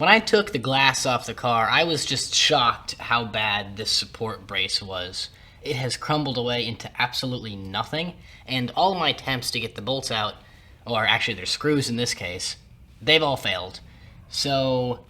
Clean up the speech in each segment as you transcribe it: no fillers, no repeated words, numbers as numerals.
When I took the glass off the car, I was just shocked how bad this support brace was. It has crumbled away into absolutely nothing, and all my attempts to get the bolts out, or actually they're screws in this case, they've all failed. So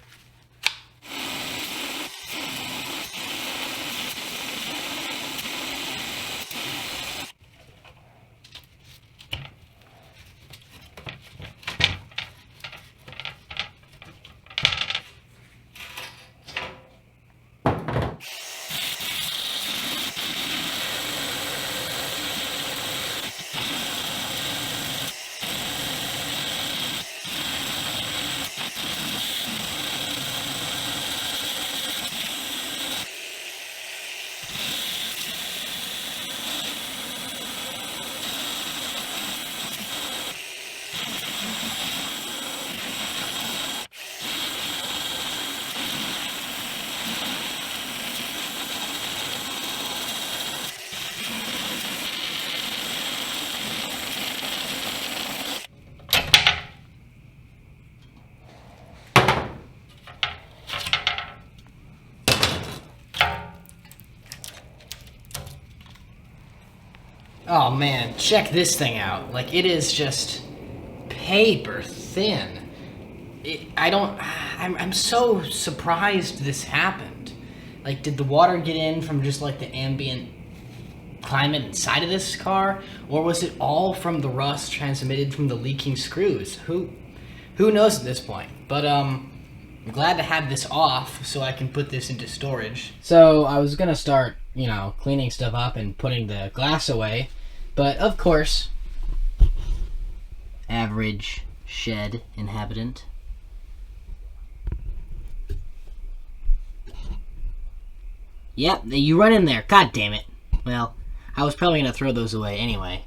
oh man, check this thing out. Like, it is just paper thin. I'm so surprised this happened. Like, did the water get in from just like the ambient climate inside of this car? Or was it all from the rust transmitted from the leaking screws? Who knows at this point? But, I'm glad to have this off so I can put this into storage. So I was gonna start, cleaning stuff up and putting the glass away. But of course, average shed inhabitant. Yep, you run in there. God damn it. Well, I was probably gonna throw those away anyway.